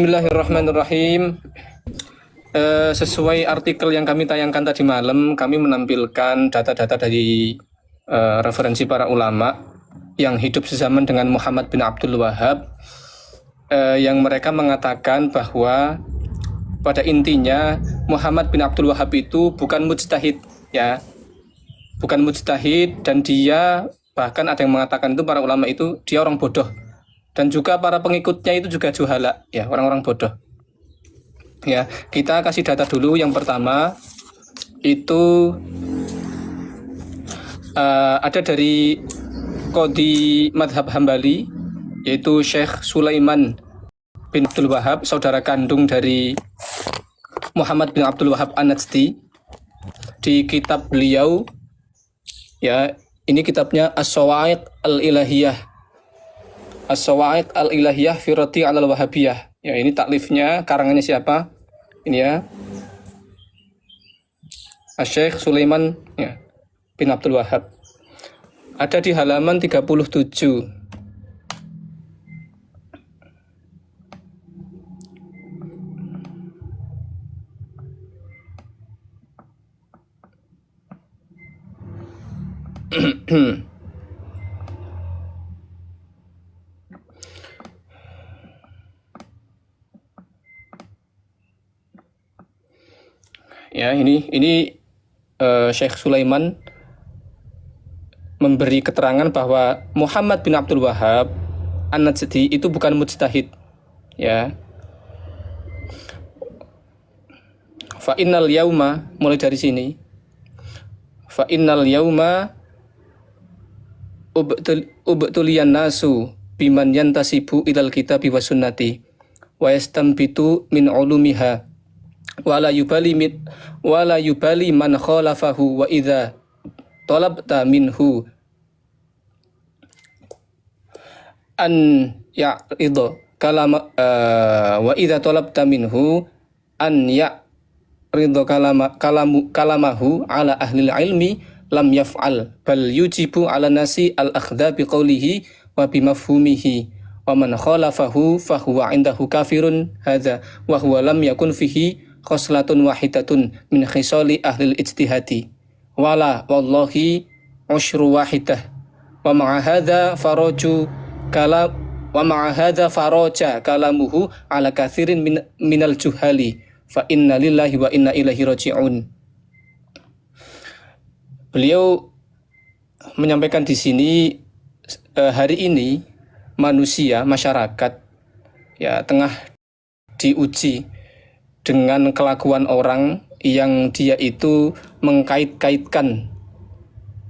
Bismillahirrahmanirrahim. Sesuai artikel yang kami tayangkan tadi malam, kami menampilkan data-data dari referensi para ulama yang hidup sezaman dengan Muhammad bin Abdul Wahhab, yang mereka mengatakan bahwa pada intinya Muhammad bin Abdul Wahhab itu bukan mujtahid, ya, bukan mujtahid, dan dia bahkan ada yang mengatakan itu para ulama itu dia orang bodoh, dan juga para pengikutnya itu juga juhala, ya, orang-orang bodoh. Ya, kita kasih data dulu. Yang pertama itu ada dari Qadhi Madhab Hambali, yaitu Syekh Sulaiman bin Abdul Wahhab, saudara kandung dari Muhammad bin Abdul Wahhab An-Najdi. Di kitab beliau, ya, ini kitabnya As-Sawa'iq Al-Ilahiyah, As-Sawa'iq Al-Ilahiyah fi Raddi 'alal Wahabiyah. Ya, ini taklifnya, karangannya siapa? Ini ya, Syekh Sulaiman, ya, bin Abdul Wahhab. Ada di halaman 37. Ya, ini Syekh Sulaiman memberi keterangan bahwa Muhammad bin Abdul Wahhab An-Najdi itu bukan mujtahid, ya. Fa innal yauma, mulai dari sini. Fa innal yauma ubtuliyan nasu biman yantasibu ilal kitabi was sunnati wa yastanbitu min ulumiha wala yubali man khalafahu wa idza talabta minhu an ya'ridha kalama wa idza talabta minhu an ya'ridha kalamahu ala ahli ilmi lam yaf'al bal yujibu ala nasi al-akhdha biqaulihi wa bimafhumihi wa man khalafahu fahuwa indahu kafirun hadza wa huwa lam yakun fihi khoslatun wahidatun min khisali ahlil ijtihadi wala wallahi usyru wahidah wa ma'a hadza faraja kalamuhu ala kathirin minal juhali fa inna lillahi wa inna ilaihi raji'un. Beliau menyampaikan di sini, hari ini manusia, masyarakat, ya, tengah diuji dengan kelakuan orang yang dia itu mengkait-kaitkan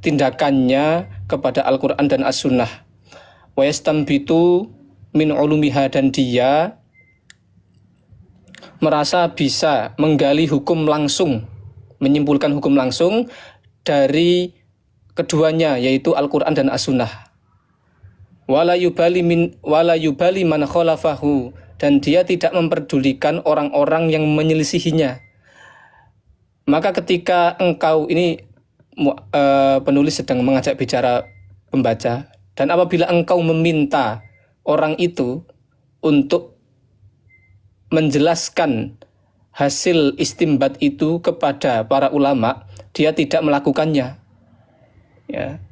tindakannya kepada Al-Quran dan As-Sunnah. Wa yastanbitu min ulumiha, dan dia merasa bisa menggali hukum langsung, menyimpulkan hukum langsung dari keduanya, yaitu Al-Quran dan As-Sunnah. Wala yubali man khalafahu, dan dia tidak memperdulikan orang-orang yang menyelisihinya. Maka ketika engkau, ini penulis sedang mengajak bicara pembaca, dan apabila engkau meminta orang itu untuk menjelaskan hasil istimbat itu kepada para ulama, dia tidak melakukannya, ya.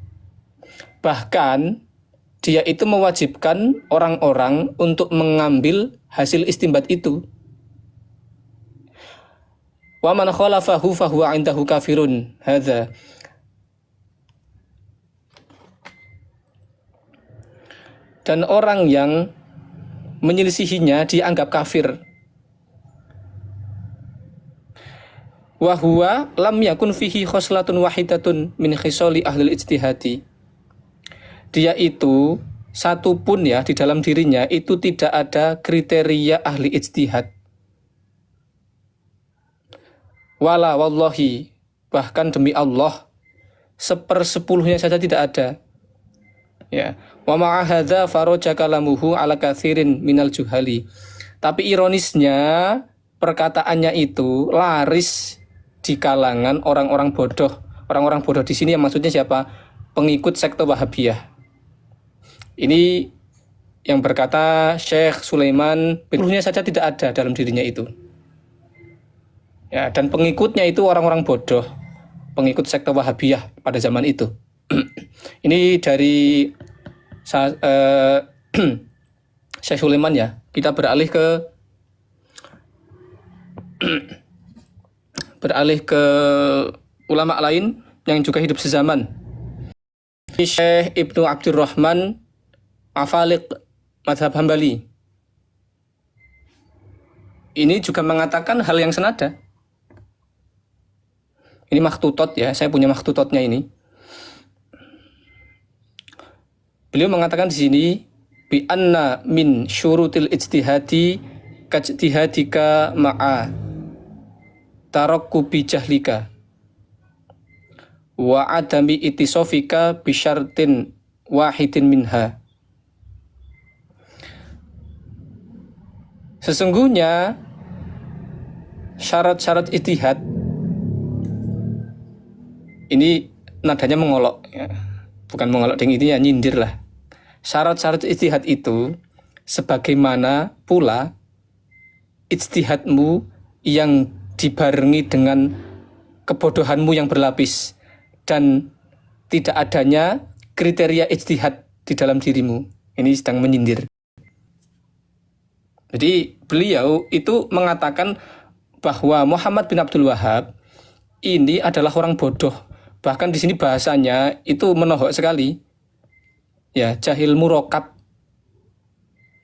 Bahkan dia itu mewajibkan orang-orang untuk mengambil hasil istimbat itu. Wa man khalafahu fahuwa indahu kafirun hadza. Dan orang yang menyelisihinya dianggap kafir. Wa huwa lam yakun fihi khoslatun wahidatun min khisali ahlil ijtihadi. Dia itu satu pun, ya, di dalam dirinya itu tidak ada kriteria ahli ijtihad. Wala wallahi, bahkan demi Allah, 1/10 saja tidak ada, ya. Wa ma'a hadza faraja kalamuhu ala kathirin minal juhali. Tapi ironisnya perkataannya itu laris di kalangan orang-orang bodoh. Orang-orang bodoh di sini yang maksudnya siapa? Pengikut sekte Wahabiyah. Ini yang berkata Syekh Sulaiman ruhnya saja tidak ada dalam dirinya itu. Ya, dan pengikutnya itu orang-orang bodoh, pengikut sekte Wahabiyah pada zaman itu. Ini dari Syekh Sulaiman ya. Kita beralih ke ulama lain yang juga hidup sezaman. Syekh Ibnu Abdurrahman Afaliq Madhab Hambali. Ini juga mengatakan hal yang senada. Ini makhtutot ya, saya punya makhtutotnya ini. Beliau mengatakan di sini bi anna min syurutil ijtihadi kajtihadika ma'a tarakkubi jahlika wa adami itisofika bi syartin wahidin minha. Sesungguhnya syarat-syarat ijtihad ini nadanya mengolok ya. Bukan mengolok dengan itu ya, nyindir lah. Syarat-syarat ijtihad itu sebagaimana pula ijtihadmu yang dibarengi dengan kebodohanmu yang berlapis dan tidak adanya kriteria ijtihad di dalam dirimu. Ini sedang menyindir. Jadi beliau itu mengatakan bahwa Muhammad bin Abdul Wahhab ini adalah orang bodoh. Bahkan di sini bahasanya itu menohok sekali. Ya, jahil murokab.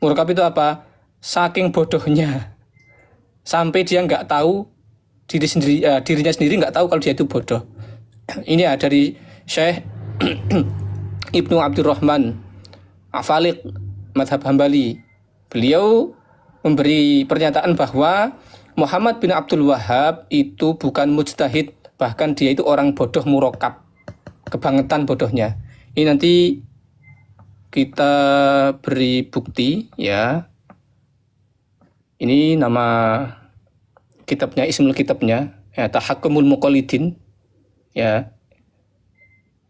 Murokab itu apa? Saking bodohnya. Sampai dia nggak tahu dirinya sendiri nggak tahu kalau dia itu bodoh. Ini ya dari Syekh Ibnu Abdurrahman Afaliq Madhab Hambali. Beliau memberi pernyataan bahwa Muhammad bin Abdul Wahhab itu bukan mujtahid, bahkan dia itu orang bodoh murokab, kebangetan bodohnya. Ini nanti kita beri bukti ya. Ini nama kitabnya, ismul kitabnya ya, Tahakkumul Muqallidin ya,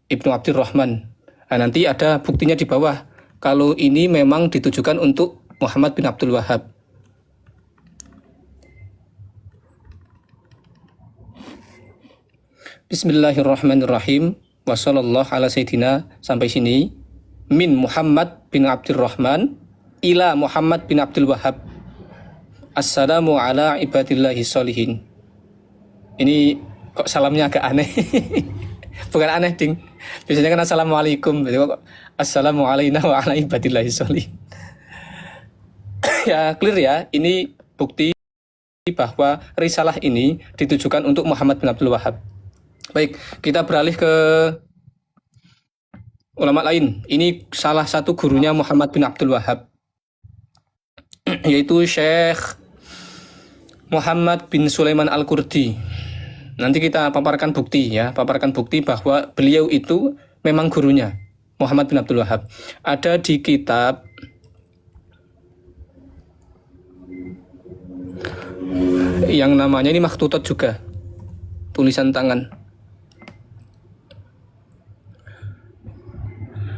Ibnu Abdurrahman. Nah, nanti ada buktinya di bawah kalau ini memang ditujukan untuk Muhammad bin Abdul Wahhab. Bismillahirrahmanirrahim. Wassallallahu ala sayyidina, sampai sini. Min Muhammad bin Abdurrahman ila Muhammad bin Abdul Wahhab. Assalamu ala ibadillahi sholihin. Ini kok salamnya agak aneh. Bukan aneh, ding. Biasanya kan assalamualaikum. Jadi kok assalamu alaina wa ala ibadillahi sholihin. Ya, clear ya. Ini bukti bahwa risalah ini ditujukan untuk Muhammad bin Abdul Wahhab. Baik, kita beralih ke ulama lain. Ini salah satu gurunya Muhammad bin Abdul Wahhab, yaitu Syekh Muhammad bin Sulaiman Al-Qurdi. Nanti kita paparkan bukti ya, bahwa beliau itu memang gurunya Muhammad bin Abdul Wahhab. Ada di kitab yang namanya ini makhtutot juga, tulisan tangan.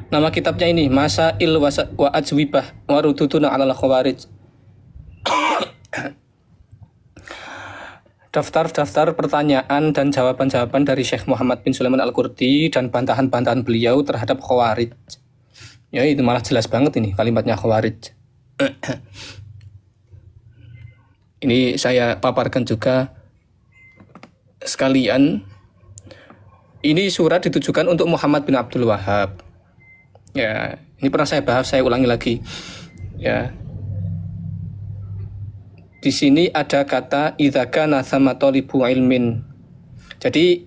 Nama kitabnya ini Masail wa Ajwibah wa Rududuna 'alal Khawarij. Daftar-daftar pertanyaan dan jawaban-jawaban dari Syekh Muhammad bin Sulaiman Al-Qurdi dan bantahan-bantahan beliau terhadap Khawarij. Ya, itu malah jelas banget ini kalimatnya Khawarij. Ini saya paparkan juga sekalian. Ini surat ditujukan untuk Muhammad bin Abdul Wahhab. Ya, ini pernah saya bahas, saya ulangi lagi. Ya. Di sini ada kata idza kana tsama talibu ilmin. Jadi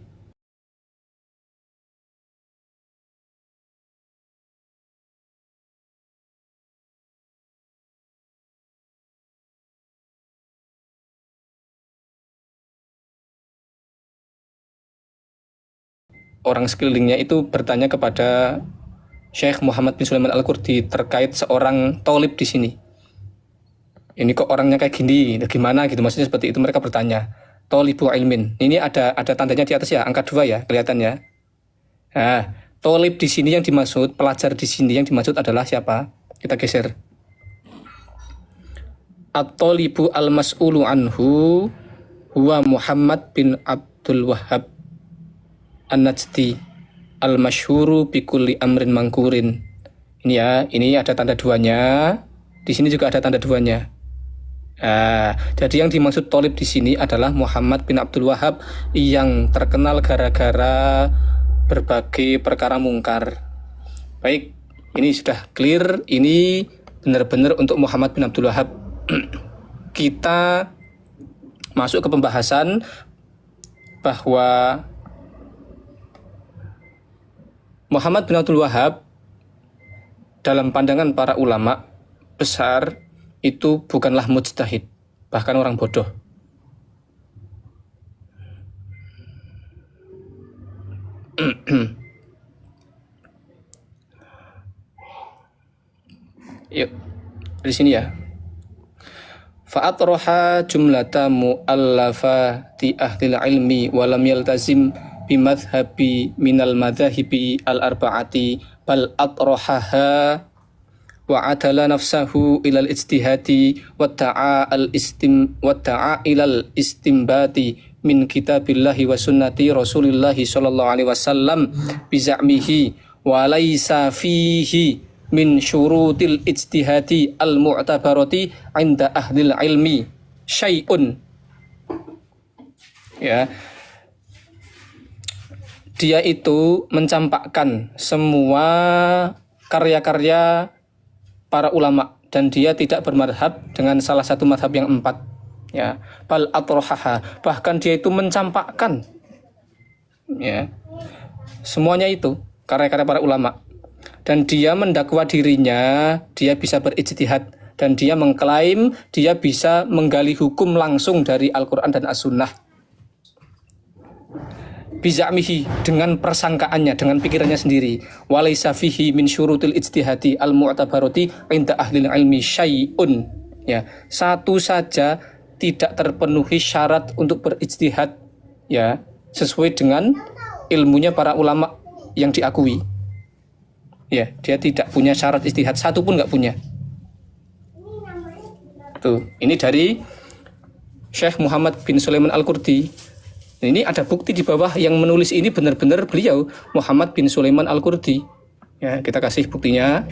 orang sekelilingnya itu bertanya kepada Syekh Muhammad bin Sulaiman Al-Qurdi terkait seorang tolib di sini. Ini kok orangnya kayak gini, gimana gitu, maksudnya seperti itu. Mereka bertanya, tolibu ilmin. Ini ada tandanya di atas ya, angka 2 ya, kelihatan ya. Nah, tolib di sini yang dimaksud, pelajar di sini yang dimaksud adalah siapa? Kita geser. at-talibu al-mas'ulu anhu huwa Muhammad bin Abdul Wahhab An-Najdi al-masyhuru bi kulli amrin mangkurin. Ini ya, ini ada tanda duanya. Di sini juga ada tanda duanya. Jadi yang dimaksud tolib di sini adalah Muhammad bin Abdul Wahhab yang terkenal gara-gara berbagai perkara mungkar. Baik, ini sudah clear. Ini benar-benar untuk Muhammad bin Abdul Wahhab. Kita masuk ke pembahasan bahwa Muhammad bin Abdul Wahhab dalam pandangan para ulama besar itu bukanlah mujtahid, bahkan orang bodoh. Yuk, di sini ya. Fa'atroha jumlata mu'allafati ahlil ilmi walam yaltazim bimadhabi minal madhahibi al-arba'ati bal atrohaha wa adala nafsahu ilal ijtihadi wa ta'a ilal istimbati min kitabillahi wa sunnati rasulillahi sallallahu alaihi wasallam biza'mihi wa laysa fihi min syurutil ijtihadi al-mu'tabarati inda ahlil ilmi syai'un. Ya, dia itu mencampakkan semua karya-karya para ulama dan dia tidak bermadhab dengan salah satu madhab yang 4. Ya, bal atrohaha, bahkan dia itu mencampakkan ya semuanya itu karya-karya para ulama. Dan dia mendakwa dirinya, dia bisa berijtihad dan dia mengklaim dia bisa menggali hukum langsung dari Al-Quran dan As-Sunnah. Biza'mihi, dengan persangkaannya, dengan pikirannya sendiri. Walaysa fihi min syurutil ijtihadi al-mu'tabarati inda ahlil ilmi syai'un. Ya, satu saja tidak terpenuhi syarat untuk berijtihad ya, sesuai dengan ilmunya para ulama yang diakui. Ya, dia tidak punya syarat ijtihad, satu pun nggak punya. Tuh, ini dari Syekh Muhammad bin Sulaiman Al-Qurdi. Ini ada bukti di bawah yang menulis ini benar-benar beliau, Muhammad bin Sulaiman Al-Qurdi. Ya, kita kasih buktinya.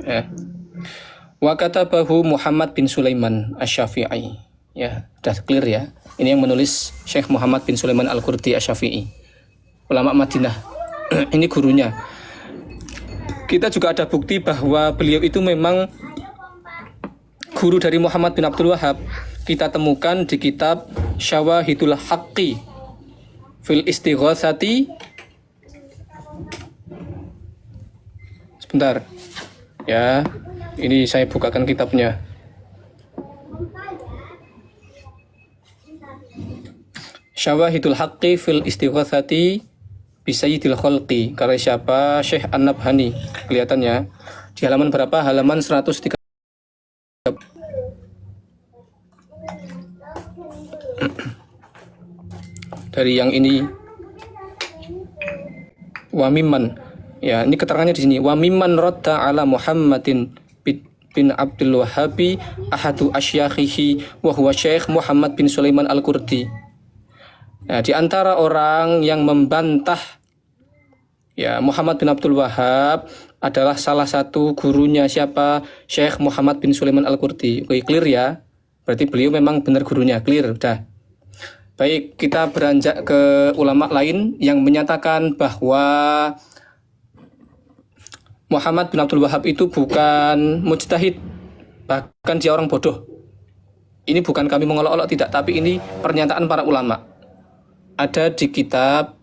Ya. Wa katabahu Muhammad bin Sulaiman Asy-Syafi'i. Ya, sudah clear ya. Ini yang menulis Syekh Muhammad bin Sulaiman Al-Qurdi Asy-Syafi'i. Ulama Madinah. Ini gurunya. Kita juga ada bukti bahwa beliau itu memang guru dari Muhammad bin Abdul Wahhab. Kita temukan di kitab Syawahidul Haqqi fil Istighatsati. Sebentar. Ya, ini saya bukakan kitabnya. Syawahidul Haqqi fil Istighatsati bi Sayyidil Khalqi, karya siapa? Syekh An-Nabhani. Kelihatan ya. Di halaman berapa? Halaman 103. Dari yang ini. Wa mimman. Ya, ini keterangannya di sini. Wa mimman radda ala Muhammadin bin Abdul Wahhabi ahadu asyakhihi wa huwa Syekh Muhammad bin Sulaiman Al-Qurdi. Nah, di antara orang yang membantah ya Muhammad bin Abdul Wahhab adalah salah satu gurunya siapa? Syekh Muhammad bin Sulaiman Al-Qurdi. Oke, clear ya. Berarti beliau memang benar gurunya, clear udah. Baik, kita beranjak ke ulama lain yang menyatakan bahwa Muhammad bin Abdul Wahhab itu bukan mujtahid, bahkan dia orang bodoh. Ini bukan kami mengolok-olok, tidak, tapi ini pernyataan para ulama. Ada di kitab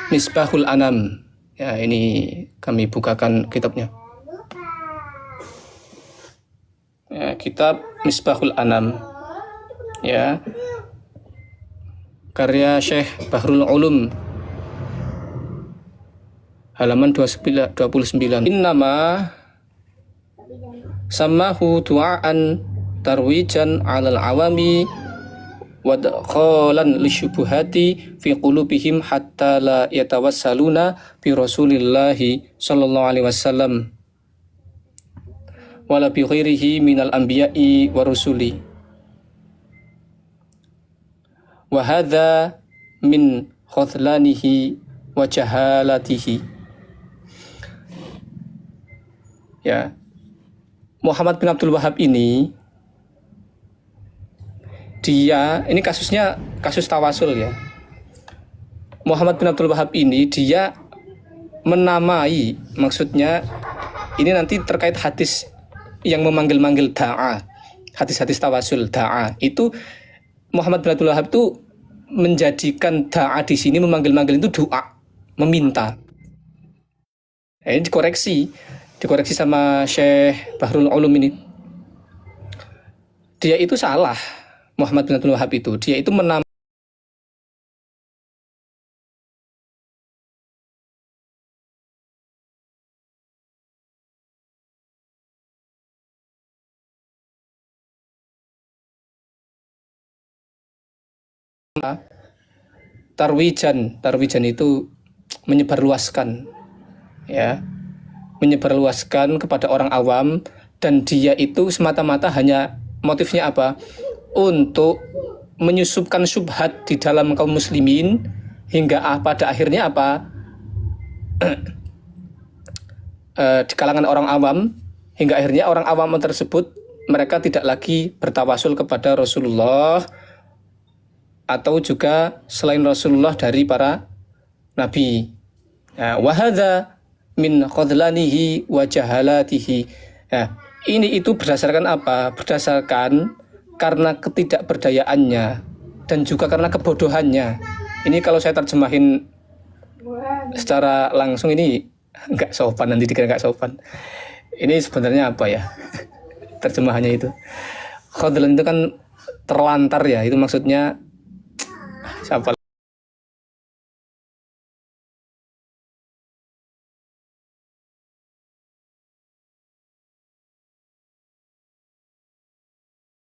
Misbahul Anam. Ya, ini kami bukakan kitabnya. Ya, kitab Misbahul Anam. Ya. Karya Syekh Bahrul Ulum halaman 29. Innama samahu du'aan tarwijan 'alal awami wa dakhalan lisyubuhati fi qulubihim hatta la yatawassaluna bi Rasulillahi sallallahu alaihi wasallam wala bi ghairihi minal anbiya'i wa rusuli. Wa hadza min khudlanihi wa jahalatihi. Ya, Muhammad bin Abdul Wahhab ini kasusnya kasus tawasul ya. Muhammad bin Abdul Wahhab ini dia menamai, maksudnya ini nanti terkait hadis yang memanggil-manggil da'a, hadis-hadis tawasul da'a. Itu Muhammad bin Abdul Wahhab itu menjadikan da'a di sini memanggil-manggil itu doa, meminta. Ini dikoreksi sama Syekh Bahrul Ulum ini. Dia itu salah, Muhammad bin Abdul Wahhab itu. Dia itu menamai tarwijan itu menyebarluaskan, ya, menyebarluaskan kepada orang awam, dan dia itu semata-mata hanya motifnya apa? Untuk menyusupkan syubhat di dalam kaum muslimin hingga pada akhirnya apa? Di kalangan orang awam, hingga akhirnya orang awam tersebut mereka tidak lagi bertawasul kepada Rasulullah atau juga selain Rasulullah dari para nabi. Wa hadza min khudlanihi wa jahalatihi. Ini itu berdasarkan apa? Berdasarkan karena ketidakberdayaannya dan juga karena kebodohannya. Ini kalau saya terjemahin secara langsung ini nggak sopan, nanti dikira nggak sopan. Ini sebenarnya apa ya? Terjemahannya itu. Khudlan itu kan terlantar ya, itu maksudnya siapa